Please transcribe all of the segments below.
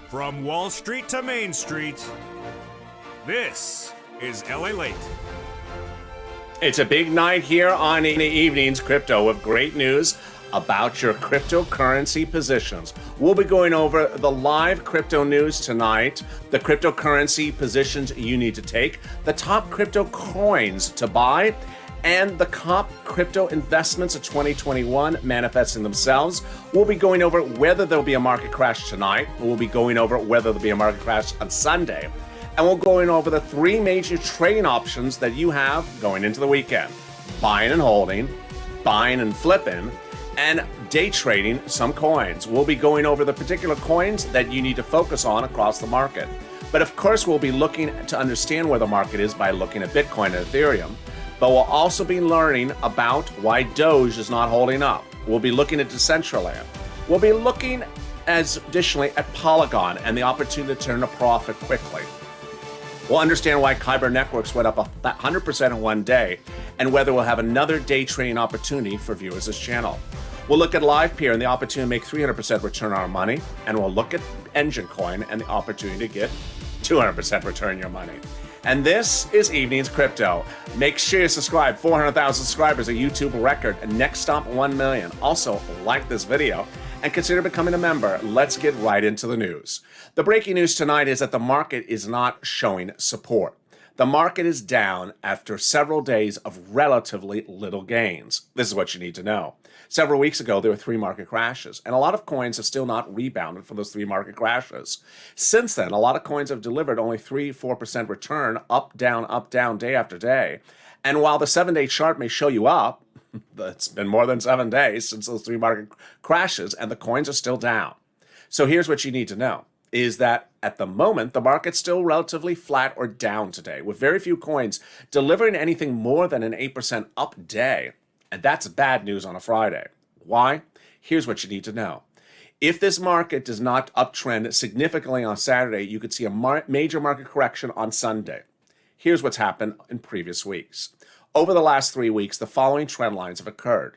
From Wall Street to Main Street, this is LALATE. It's a big night here on In the Evenings Crypto with great news about your cryptocurrency positions. We'll be going over the live crypto news tonight, the cryptocurrency positions you need to take, the top crypto coins to buy, and the top crypto investments of 2021 manifesting themselves. We'll be going over whether there'll be a market crash tonight. We'll be going over whether there'll be a market crash on Sunday. And we're going over the three major trading options that you have going into the weekend: buying and holding, buying and flipping, and day trading some coins. We'll be going over the particular coins that you need to focus on across the market. But of course, we'll be looking to understand where the market is by looking at Bitcoin and Ethereum. But we'll also be learning about why Doge is not holding up. We'll be looking at Decentraland. We'll be looking additionally at Polygon and the opportunity to turn a profit quickly. We'll understand why Kyber Networks went up 100% in one day, and whether we'll have another day trading opportunity for viewers of this channel. We'll look at LivePeer and the opportunity to make 300% return on our money, and we'll look at Engine Coin and the opportunity to get 200% return on your money. And this is Evenings Crypto. Make sure you subscribe. 400,000 subscribers, a YouTube record, and next stop 1 million. Also, like this video and consider becoming a member. Let's get right into the news. The breaking news tonight is that the market is not showing support. The market is down after several days of relatively little gains. This is what you need to know. Several weeks ago, there were 3 market crashes, and a lot of coins have still not rebounded from those 3 market crashes. Since then, a lot of coins have delivered only 3-4% return, up, down, day after day. And while the 7-day chart may show you up, it's been more than 7 days since those 3 market crashes, and the coins are still down. So here's what you need to know, is that at the moment, the market's still relatively flat or down today, with very few coins delivering anything more than an 8% up day. And that's bad news on a Friday. Why? Here's what you need to know. If this market does not uptrend significantly on Saturday, you could see a major market correction on Sunday. Here's what's happened in previous weeks. Over the last 3 weeks, the following trend lines have occurred.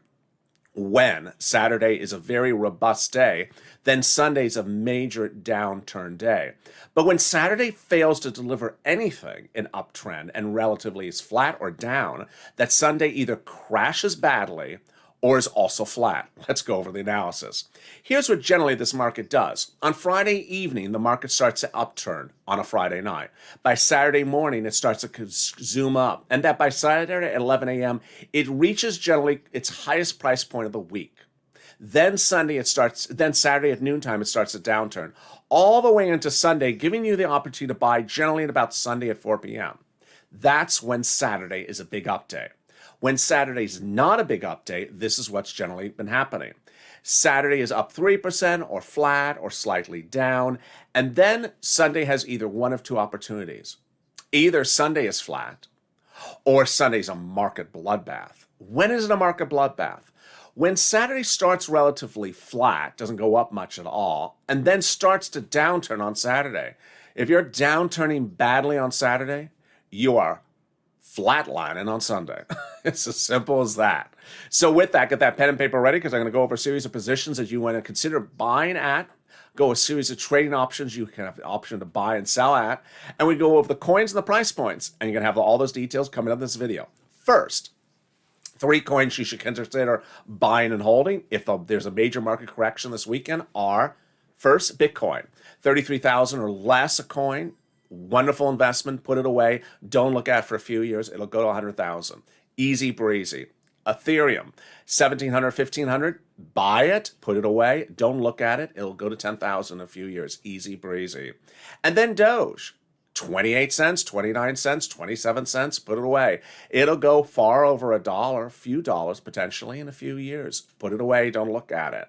When Saturday is a very robust day, then Sunday is a major downturn day. But when Saturday fails to deliver anything in uptrend and relatively is flat or down, that Sunday either crashes badly or is also flat. Let's go over the analysis. Here's what generally this market does. On Friday evening, the market starts to upturn on a Friday night. By Saturday morning, it starts to zoom up. And that by Saturday at 11 a.m., it reaches generally its highest price point of the week. Then Saturday at noontime, it starts to downturn. All the way into Sunday, giving you the opportunity to buy generally at about Sunday at 4 p.m. That's when Saturday is a big up day. When Saturday's not a big update, this is what's generally been happening. Saturday is up 3% or flat or slightly down, and then Sunday has either one of two opportunities. Either Sunday is flat or Sunday's a market bloodbath. When is it a market bloodbath? When Saturday starts relatively flat, doesn't go up much at all, and then starts to downturn on Saturday. If you're downturning badly on Saturday, you are flatlining on Sunday. It's as simple as that. So with that, get that pen and paper ready, because I'm going to go over a series of positions that you want to consider buying at, go a series of trading options you can have the option to buy and sell at, and we go over the coins and the price points, and you're going to have all those details coming up in this video. First, 3 coins you should consider buying and holding if there's a major market correction this weekend are, first, Bitcoin. 33,000 or less a coin. Wonderful investment, put it away. Don't look at it for a few years. It'll go to 100,000. Easy breezy. Ethereum, 1,700, 1,500. Buy it, put it away. Don't look at it. It'll go to 10,000 in a few years. Easy breezy. And then Doge, 28 cents, 29 cents, 27 cents. Put it away. It'll go far over $1, a few dollars potentially in a few years. Put it away. Don't look at it.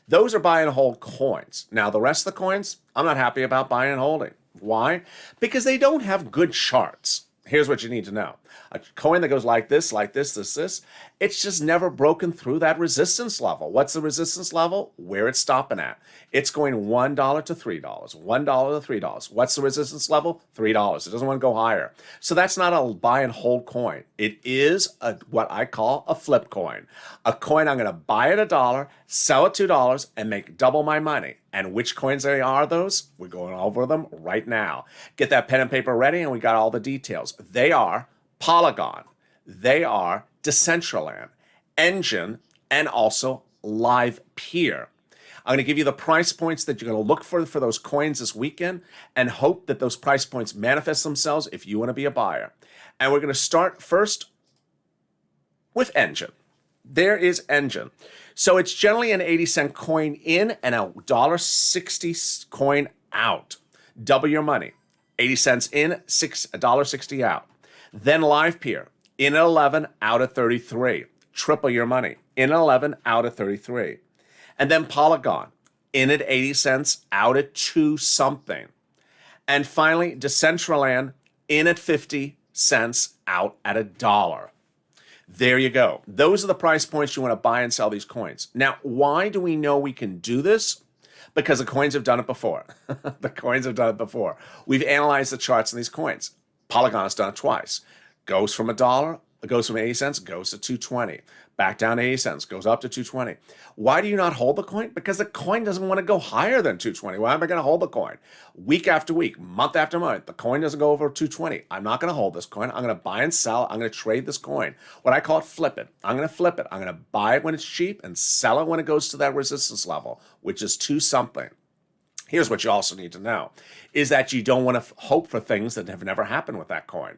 Those are buy and hold coins. Now, the rest of the coins, I'm not happy about buying and holding. Why? Because they don't have good charts. Here's what you need to know. A coin that goes like this, this. It's just never broken through that resistance level. What's the resistance level? Where it's stopping at. It's going $1 to $3, $1 to $3. What's the resistance level? $3. It doesn't want to go higher. So that's not a buy and hold coin. It is what I call a flip coin. A coin I'm going to buy at $1, sell at $2, and make double my money. And which coins are those? We're going over them right now. Get that pen and paper ready, and we got all the details. They are Polygon. They are Decentraland, Engine, and also Live Peer. I'm going to give you the price points that you're going to look for those coins this weekend and hope that those price points manifest themselves if you want to be a buyer. And we're going to start first with Engine. There is Engine. So it's generally an 80-cent coin in and a $1.60 coin out. Double your money. 80 cents in, $1.60 out. Then Live Peer. In at 11, out at 33. Triple your money. In at 11, out at 33. And then Polygon. In at 80 cents, out at 2 something. And finally, Decentraland. In at 50 cents, out at $1. There you go. Those are the price points you want to buy and sell these coins. Now, why do we know we can do this? Because the coins have done it before. The coins have done it before. We've analyzed the charts on these coins. Polygon has done it twice. Goes from $1, goes from 80 cents, goes to 220. Back down to 80 cents, goes up to 220. Why do you not hold the coin? Because the coin doesn't want to go higher than 220. Why am I going to hold the coin? Week after week, month after month, the coin doesn't go over 220. I'm not going to hold this coin. I'm going to buy and sell. I'm going to trade this coin. What I call it, flip it. I'm going to flip it. I'm going to buy it when it's cheap and sell it when it goes to that resistance level, which is 2 something. Here's what you also need to know, is that you don't want to hope for things that have never happened with that coin.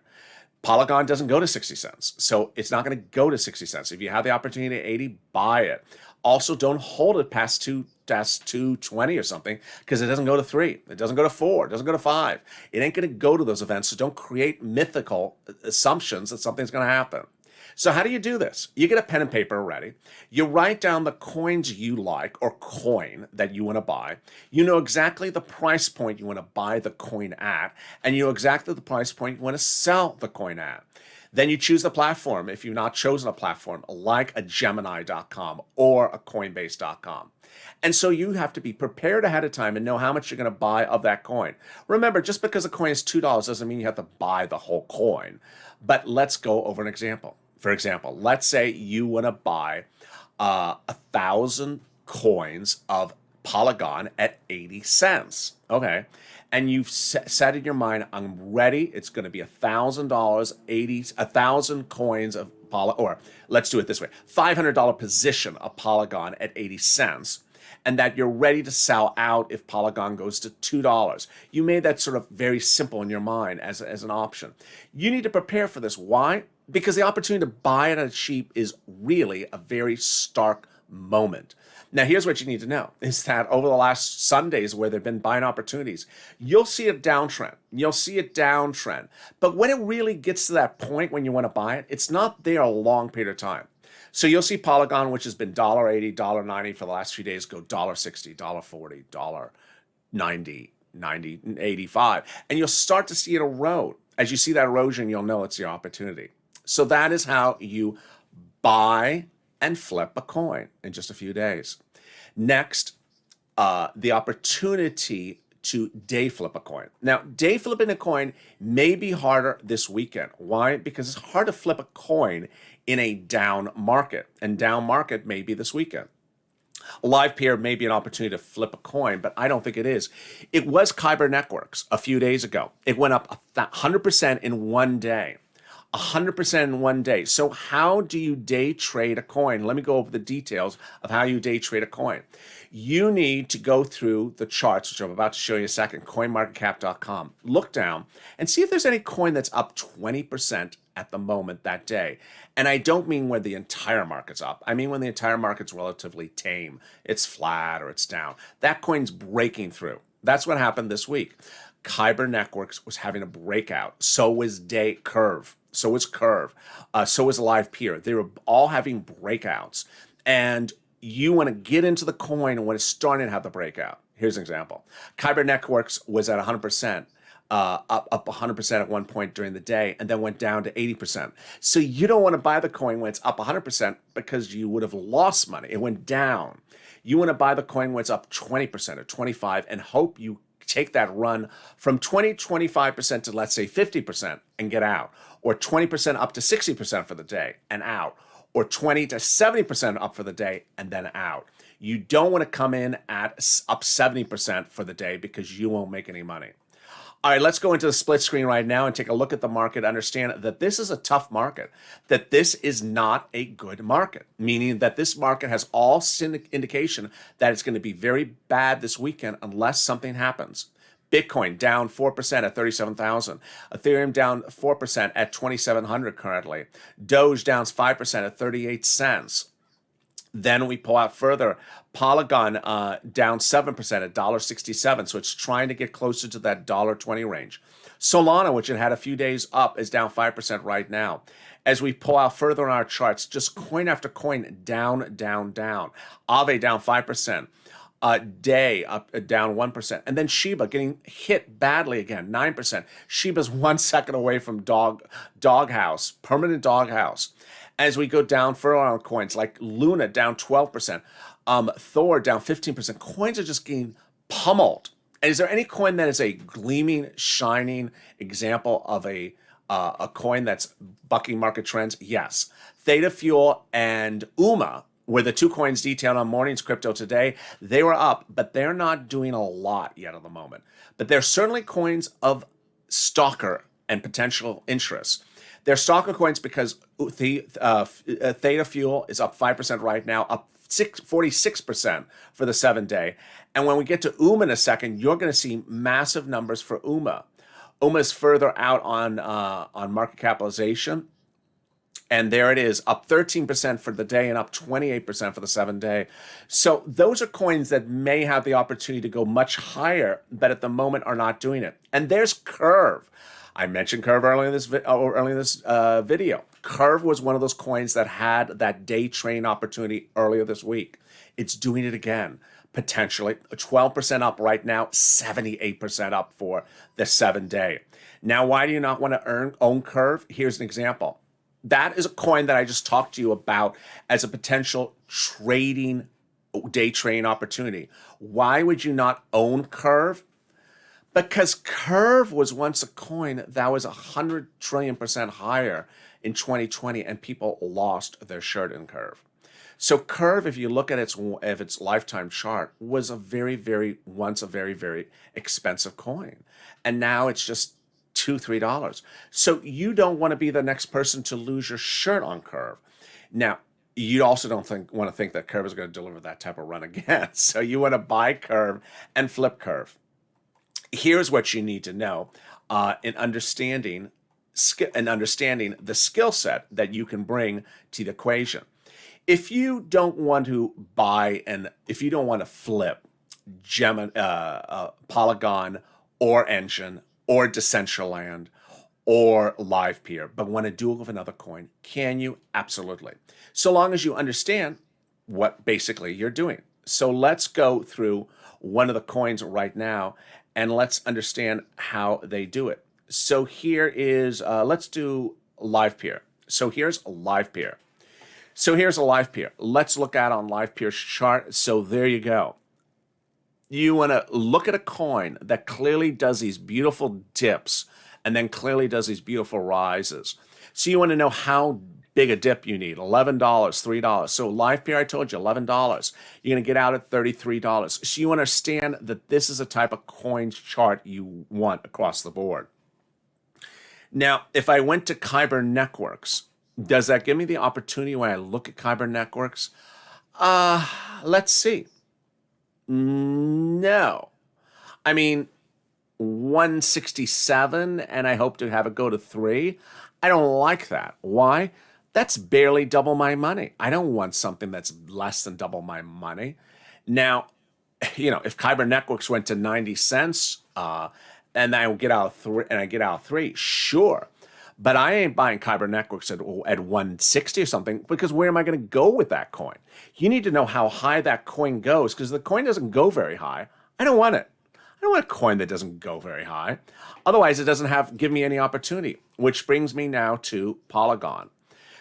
Polygon doesn't go to 60 cents, so it's not going to go to 60 cents. If you have the opportunity at 80, buy it. Also, don't hold it past 220 or something, because it doesn't go to 3. It doesn't go to 4. It doesn't go to 5. It ain't going to go to those events, so don't create mythical assumptions that something's going to happen. So how do you do this? You get a pen and paper ready. You write down the coins you like or coin that you want to buy. You know exactly the price point you want to buy the coin at, and you know exactly the price point you want to sell the coin at. Then you choose the platform if you've not chosen a platform like a Gemini.com or a Coinbase.com. And so you have to be prepared ahead of time and know how much you're going to buy of that coin. Remember, just because a coin is $2 doesn't mean you have to buy the whole coin. But let's go over an example. For example, let's say you want to buy 1,000 coins of Polygon at 80 cents. Okay. And you've set in your mind, I'm ready. It's going to be $1,000, 1,000 coins of Polygon, or let's do it this way, $500 position of Polygon at 80 cents. And that you're ready to sell out if Polygon goes to $2. You made that sort of very simple in your mind as an option. You need to prepare for this. Why? Because the opportunity to buy it at cheap is really a very stark moment. Now, here's what you need to know, is that over the last Sundays where there have been buying opportunities, you'll see a downtrend. You'll see a downtrend. But when it really gets to that point when you want to buy it, it's not there a long period of time. So you'll see Polygon, which has been $1.80, $1.90 for the last few days, go $1.60, $1.40, $1.90, $90, 85. And you'll start to see it erode. As you see that erosion, you'll know it's your opportunity. So that is how you buy and flip a coin in just a few days. Next, the opportunity to day flip a coin. Now, day flipping a coin may be harder this weekend. Why? Because it's hard to flip a coin in a down market, and down market may be this weekend. A live pair may be an opportunity to flip a coin, but I don't think it is. It was Kyber Networks a few days ago. It went up 100% in one day. 100% in one day. So how do you day trade a coin? Let me go over the details of how you day trade a coin. You need to go through the charts, which I'm about to show you in a second, coinmarketcap.com. Look down and see if there's any coin that's up 20% at the moment that day. And I don't mean when the entire market's up. I mean when the entire market's relatively tame. It's flat or it's down. That coin's breaking through. That's what happened this week. Kyber Networks was having a breakout. So was Curve. So was Curve. So was Live Peer. They were all having breakouts. And you want to get into the coin when it's starting to have the breakout. Here's an example. Kyber Networks was at 100%. up 100% at one point during the day, and then went down to 80%. So you don't want to buy the coin when it's up 100% because you would have lost money. It went down. You want to buy the coin when it's up 20% or 25% and hope you take that run from 25% to, let's say, 50% and get out, or 20% up to 60% for the day and out, or 20 to 70% up for the day and then out. You don't want to come in at up 70% for the day because you won't make any money. All right, let's go into the split screen right now and take a look at the market, understand that this is a tough market, that this is not a good market, meaning that this market has all indication that it's going to be very bad this weekend unless something happens. Bitcoin down 4% at 37,000. Ethereum down 4% at 2,700 currently. Doge down 5% at 38 cents. Then we pull out further. Polygon down 7% at $1.67. So it's trying to get closer to that $1.20 range. Solana, which it had a few days up, is down 5% right now. As we pull out further on our charts, just coin after coin down, down, down. Aave down 5%. Day up down 1%. And then Shiba getting hit badly again, 9%. Shiba's 1 second away from doghouse, permanent doghouse. As we go down further on coins, like Luna down 12%, Thor down 15%. Coins are just getting pummeled. And is there any coin that is a gleaming, shining example of a coin that's bucking market trends? Yes. Theta Fuel and UMA were the two coins detailed on Morning's Crypto today. They were up, but they're not doing a lot yet at the moment. But they're certainly coins of stalker and potential interest. They're stalker coins because Theta Fuel is up 5% right now, up 46% for the 7-day. And when we get to UMA in a second, you're going to see massive numbers for UMA. UMA is further out on market capitalization. And there it is, up 13% for the day and up 28% for the 7-day. So those are coins that may have the opportunity to go much higher, but at the moment are not doing it. And there's Curve. I mentioned Curve earlier in this video. Curve was one of those coins that had that day train opportunity earlier this week. It's doing it again, potentially 12% up right now, 78% up for the 7-day. Now, why do you not want to own Curve? Here's an example. That is a coin that I just talked to you about as a potential trading day trade opportunity. Why would you not own Curve? Because Curve was once a coin that was 100 trillion% higher in 2020, and people lost their shirt in Curve. So Curve, if you look at its lifetime chart, was once a very, very expensive coin. And now it's just $2-3. So you don't want to be the next person to lose your shirt on Curve. Now, you also don't want to think that Curve is going to deliver that type of run again. So you want to buy Curve and flip Curve. Here's what you need to know in understanding the skill set that you can bring to the equation. If you don't want to buy and if you don't want to flip Polygon or Engine or Decentraland or LivePeer, but want to do it with another coin, can you? Absolutely. So long as you understand what basically you're doing. So let's go through one of the coins right now and let's understand how they do it. So here is, let's do LivePeer. So here's LivePeer. Let's look at on LivePeer's chart. So there you go. You want to look at a coin that clearly does these beautiful dips and then clearly does these beautiful rises. So you want to know how big a dip you need, $11, $3. So LivePeer, I told you, $11. You're going to get out at $33. So you understand that this is a type of coin chart you want across the board. Now, if I went to Kyber Networks, does that give me the opportunity when I look at Kyber Networks? Let's see. No. I mean, 167, and I hope to have it go to 3. I don't like that. Why? That's barely double my money. I don't want something that's less than double my money. Now, if Kyber Networks went to 90 cents and I get out 3, sure. But I ain't buying Kyber Networks at 160 or something, because where am I going to go with that coin? You need to know how high that coin goes, because the coin doesn't go very high. I don't want it. I don't want a coin that doesn't go very high. Otherwise, it doesn't give me any opportunity, which brings me now to Polygon.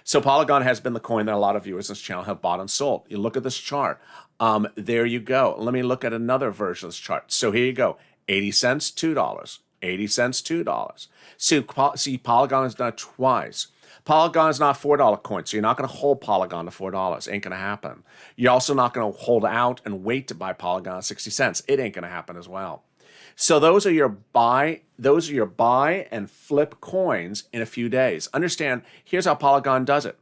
So Polygon has been the coin that a lot of viewers on this channel have bought and sold. You look at this chart. There you go. Let me look at another version of this chart. So here you go. 80 cents, $2. 80 cents, $2. See, Polygon has done it twice. Polygon is not a $4 coin, so you're not going to hold Polygon to $4. Ain't going to happen. You're also not going to hold out and wait to buy Polygon at 60 cents. It ain't going to happen as well. So those are your buy and flip coins in a few days. Understand, here's how Polygon does it.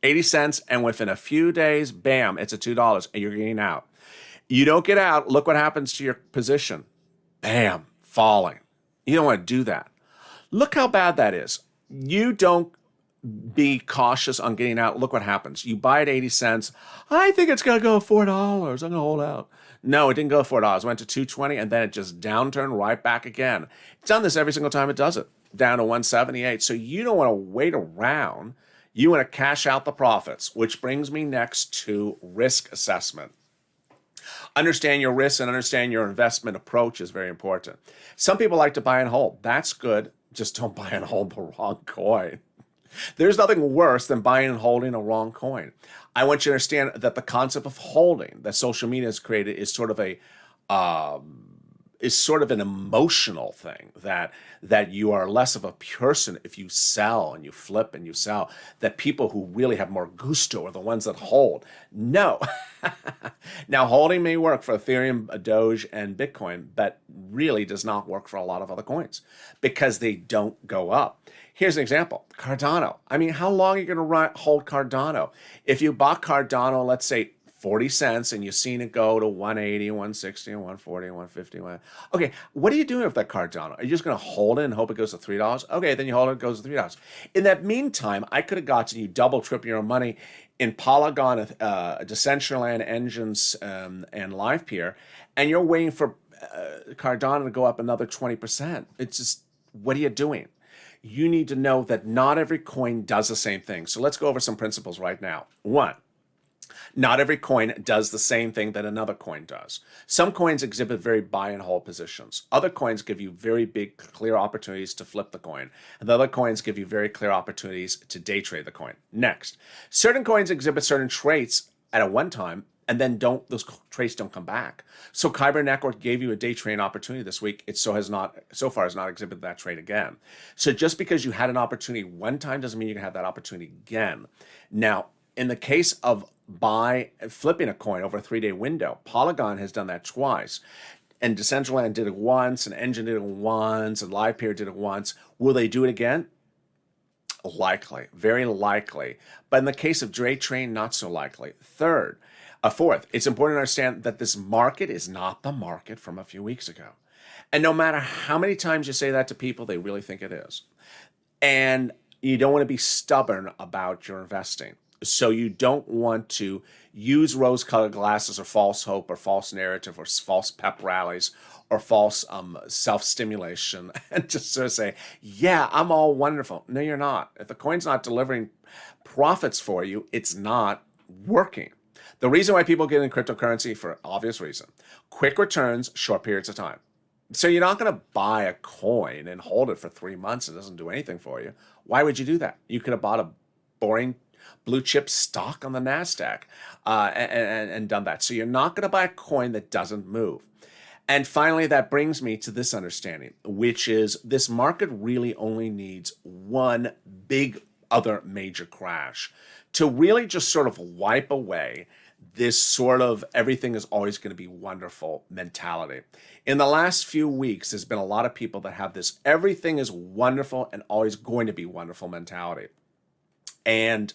80 cents, and within a few days, bam, it's a $2, and you're getting out. You don't get out, look what happens to your position. Bam, falling. You don't want to do that. Look how bad that is. You don't be cautious on getting out. Look what happens. You buy at 80 cents. I think it's going to go $4. I'm going to hold out. No, it didn't go $4. It went to $2.20, and then it just downturned right back again. It's done this every single time it does it, down to $178. So you don't want to wait around. You want to cash out the profits, which brings me next to risk assessment. Understand your risks and understand your investment approach is very important. Some people like to buy and hold. That's good. Just don't buy and hold the wrong coin. There's nothing worse than buying and holding a wrong coin. I want you to understand that the concept of holding that social media has created is sort of an emotional thing, that you are less of a person if you sell and you flip and you sell, that people who really have more gusto are the ones that hold. No. Now, holding may work for Ethereum, Doge, and Bitcoin, but really does not work for a lot of other coins because they don't go up. Here's an example, Cardano. I mean, how long are you going to hold Cardano? If you bought Cardano, let's say 40 cents, and you've seen it go to 180, 160, 140, 150. Okay, what are you doing with that Cardano? Are you just going to hold it and hope it goes to $3? Okay, then you hold it, it goes to $3. In that meantime, I could have gotten you double, triple your money in Polygon, Decentraland, Engines, and LivePeer, and you're waiting for Cardano to go up another 20%. It's just, what are you doing? You need to know that not every coin does the same thing. So let's go over some principles right now. One, not every coin does the same thing that another coin does. Some coins exhibit very buy and hold positions. Other coins give you very big, clear opportunities to flip the coin. And the other coins give you very clear opportunities to day trade the coin. Next, certain coins exhibit certain traits at a one time, and then those traits don't come back. So Kyber Network gave you a day trading opportunity this week. It so far has not exhibited that trade again. So just because you had an opportunity one time doesn't mean you can have that opportunity again. Now, in the case of flipping a coin over a 3-day window, Polygon has done that twice. And Decentraland did it once, and Engine did it once, and LivePeer did it once. Will they do it again? Likely, very likely. But in the case of day trading, not so likely. Fourth, it's important to understand that this market is not the market from a few weeks ago. And no matter how many times you say that to people, they really think it is. And you don't want to be stubborn about your investing. So you don't want to use rose-colored glasses or false hope or false narrative or false pep rallies or false self-stimulation and just sort of say, yeah, I'm all wonderful. No, you're not. If the coin's not delivering profits for you, it's not working. The reason why people get in cryptocurrency, for obvious reason, quick returns, short periods of time. So you're not going to buy a coin and hold it for 3 months and it doesn't do anything for you. Why would you do that? You could have bought a boring blue chip stock on the NASDAQ and done that. So you're not going to buy a coin that doesn't move. And finally, that brings me to this understanding, which is this market really only needs one big other major crash to really just sort of wipe away this sort of everything is always going to be wonderful mentality. In the last few weeks, there's been a lot of people that have this everything is wonderful and always going to be wonderful mentality. And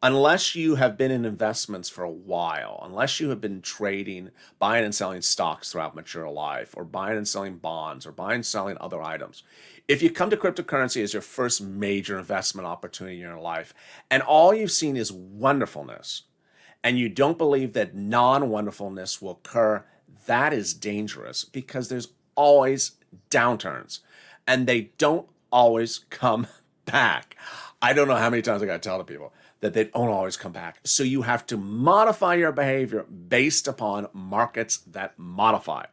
unless you have been in investments for a while, unless you have been trading, buying and selling stocks throughout mature life, or buying and selling bonds, or buying and selling other items, if you come to cryptocurrency as your first major investment opportunity in your life, and all you've seen is wonderfulness, and you don't believe that non-wonderfulness will occur, that is dangerous because there's always downturns, and they don't always come back. I don't know how many times I got to tell the people that they don't always come back. So you have to modify your behavior based upon markets that modify.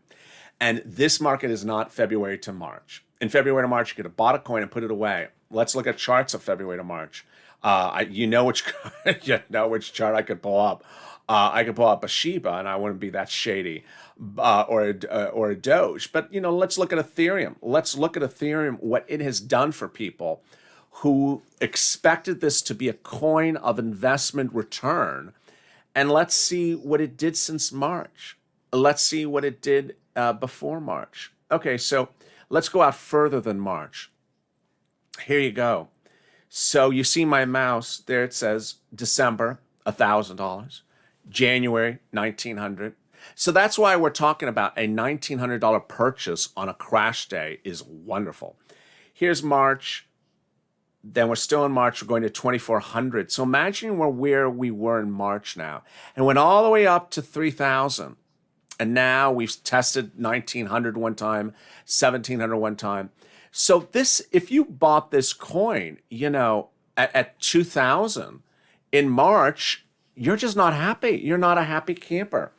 And this market is not February to March. In February to March, you could have bought a coin and put it away. Let's look at charts of February to March. You know which chart I could pull up. I could pull up a Shiba, and I wouldn't be that shady, or a Doge. But let's look at Ethereum. Let's look at Ethereum, what it has done for people who expected this to be a coin of investment return, and let's see what it did since March. Let's see what it did before March. Okay, so let's go out further than March. Here you go. So you see my mouse there. It says December, $1,000. January, $1,900. So that's why we're talking about a $1,900 purchase on a crash day is wonderful. Here's March. Then we're still in March. We're going to 2,400. So imagine where we were in March now, and went all the way up to 3,000. And now we've tested 1,900 one time, 1,700 one time. So this, if you bought this coin, at 2,000 in March, you're just not happy. You're not a happy camper.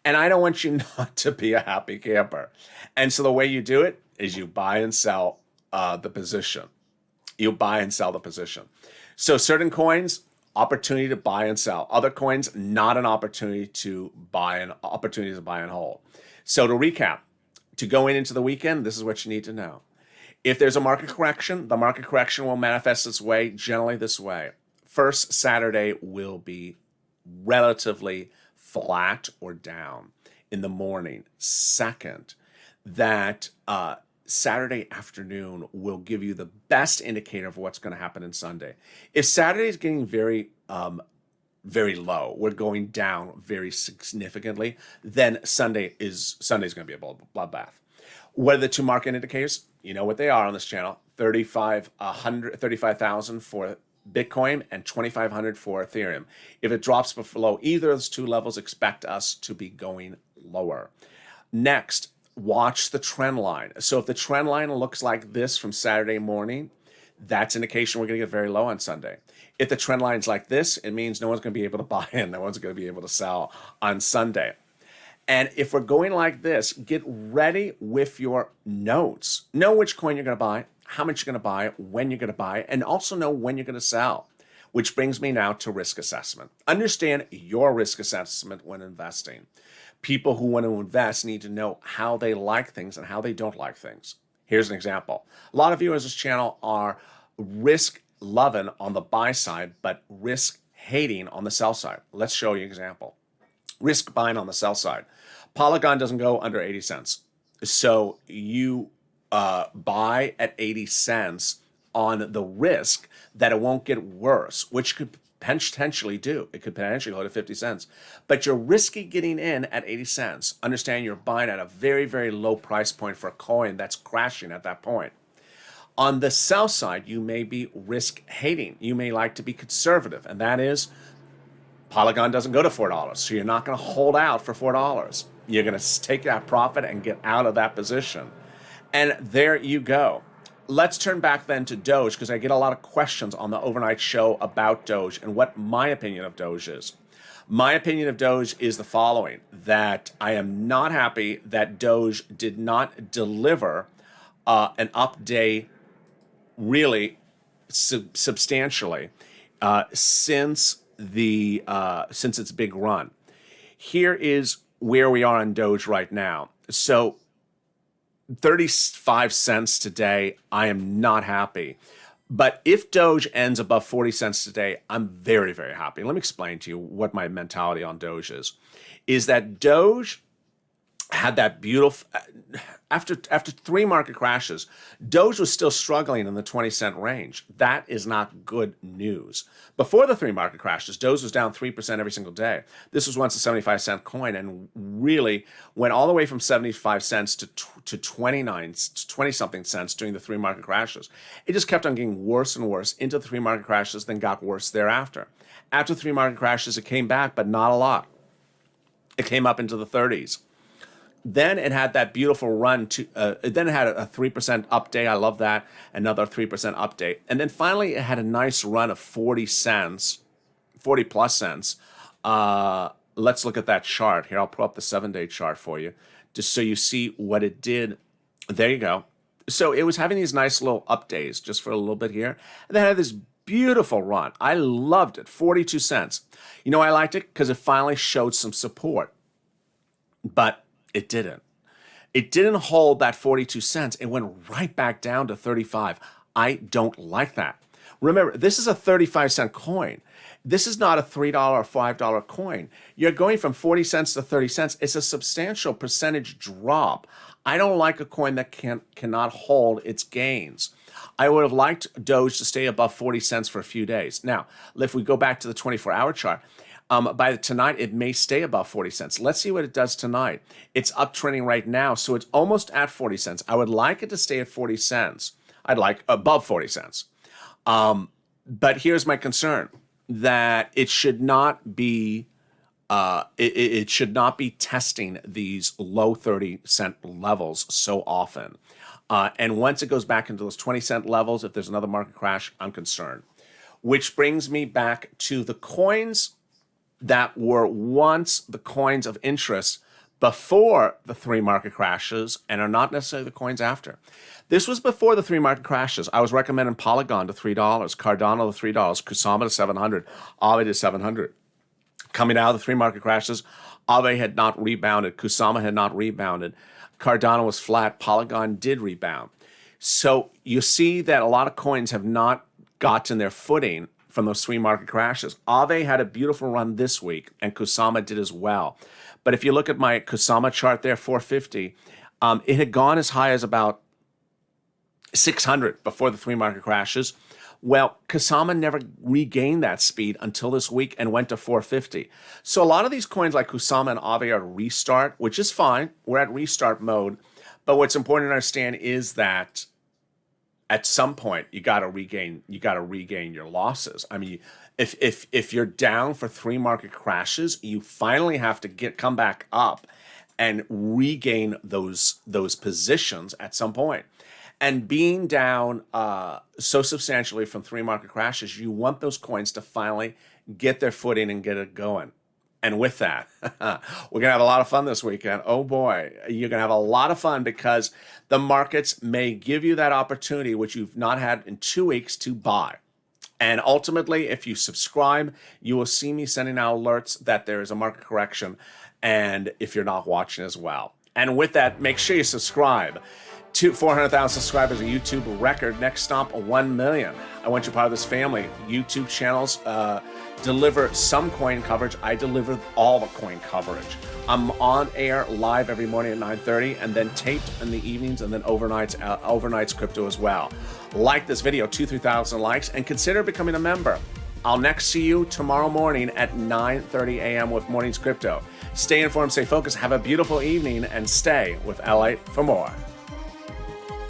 And I don't want you not to be a happy camper. And so the way you do it is you buy and sell the position. You buy and sell the position. So certain coins, opportunity to buy and sell. Other coins, not an opportunity to buy and hold. So to recap, to go into the weekend, this is what you need to know. If there's a market correction, the market correction will manifest its way generally this way. First, Saturday will be relatively flat or down in the morning. Second, that Saturday afternoon will give you the best indicator of what's going to happen in Sunday. If Saturday is getting very low, we're going down very significantly, then Sunday's going to be a bloodbath. What are the two market indicators? You know what they are on this channel: 35,000 for Bitcoin and 2,500 for Ethereum. If it drops below either of those two levels, expect us to be going lower. Next, watch the trend line. So if the trend line looks like this from Saturday morning, that's indication we're going to get very low on Sunday. If the trend line's like this, it means no one's going to be able to buy in. No one's going to be able to sell on Sunday. And if we're going like this, get ready with your notes. Know which coin you're going to buy, how much you're going to buy, when you're going to buy, and also know when you're going to sell. Which brings me now to risk assessment. Understand your risk assessment when investing. People who want to invest need to know how they like things and how they don't like things. Here's an example. A lot of you on this channel are risk loving on the buy side, but risk hating on the sell side. Let's show you an example. Risk buying on the sell side. Polygon doesn't go under 80 cents. So you buy at 80 cents on the risk that it won't get worse, which could potentially do. It could potentially go to 50 cents. But you're risky getting in at 80 cents. Understand you're buying at a very, very low price point for a coin that's crashing at that point. On the sell side, you may be risk hating. You may like to be conservative, and that is Polygon doesn't go to $4, so you're not going to hold out for $4. You're going to take that profit and get out of that position. And there you go. Let's turn back then to Doge, because I get a lot of questions on the overnight show about Doge and what my opinion of Doge is. My opinion of Doge is the following: that I am not happy that Doge did not deliver an up day really substantially since its big run. Here is where we are on Doge right now. So 35 cents today, I am not happy. But if Doge ends above 40 cents today, I'm very, very happy. Let me explain to you what my mentality on Doge is that Doge had that beautiful, after three market crashes, Doge was still struggling in the 20-cent range. That is not good news. Before the three market crashes, Doge was down 3% every single day. This was once a 75-cent coin and really went all the way from 75 cents to 20-something cents during the three market crashes. It just kept on getting worse and worse into the three market crashes, then got worse thereafter. After three market crashes, it came back, but not a lot. It came up into the 30s. Then it had that beautiful run to, then it had a 3% up day. I love that. Another 3% update. And then finally it had a nice run of 40 cents, 40 plus cents. Let's look at that chart here. I'll pull up the 7-day chart for you just so you see what it did. There you go. So it was having these nice little up days just for a little bit here. And then had this beautiful run. I loved it. 42 cents. You know, I liked it because it finally showed some support. But it didn't. It didn't hold that 42 cents. It went right back down to 35. I don't like that. Remember, this is a 35-cent coin. This is not a $3 or $5 coin. You're going from 40 cents to 30 cents. It's a substantial percentage drop. I don't like a coin that cannot hold its gains. I would have liked Doge to stay above 40 cents for a few days. Now, if we go back to the 24-hour chart, by tonight, it may stay above 40 cents. Let's see what it does tonight. It's uptrending right now, so it's almost at 40 cents. I would like it to stay at 40 cents. I'd like above 40 cents. But here's my concern, that it should not be it should not be testing these low 30-cent levels so often. And once it goes back into those 20-cent levels, if there's another market crash, I'm concerned. Which brings me back to the coins that were once the coins of interest before the three market crashes and are not necessarily the coins after. This was before the three market crashes. I was recommending Polygon to $3, Cardano to $3, KUSAMA to 700, Aave to 700. Coming out of the three market crashes, Aave had not rebounded, KUSAMA had not rebounded, Cardano was flat, Polygon did rebound. So you see that a lot of coins have not gotten their footing from those three market crashes. Aave had a beautiful run this week, and KUSAMA did as well. But if you look at my KUSAMA chart there, 450, it had gone as high as about 600 before the three market crashes. Well, KUSAMA never regained that speed until this week and went to 450. So a lot of these coins like KUSAMA and Aave are at restart, which is fine. We're at restart mode. But what's important to understand is that at some point you got to regain your losses. I mean, if you're down for three market crashes, you finally have to come back up and regain those positions at some point. And being down so substantially from three market crashes, you want those coins to finally get their footing and get it going. And with that, we're going to have a lot of fun this weekend. Oh boy, you're going to have a lot of fun because the markets may give you that opportunity, which you've not had in 2 weeks, to buy. And ultimately, if you subscribe, you will see me sending out alerts that there is a market correction, and if you're not watching as well. And with that, make sure you subscribe. 400,000 subscribers, a YouTube record. Next stop, 1 million. I want you part of this family. YouTube channels deliver some coin coverage. I deliver all the coin coverage. I'm on air live every morning at 9:30, and then taped in the evenings, and then overnights crypto as well. Like this video, 2,000-3,000 likes, and consider becoming a member. I'll next see you tomorrow morning at 9:30 a.m. with Mornings Crypto. Stay informed, stay focused, have a beautiful evening, and stay with LALATE for more.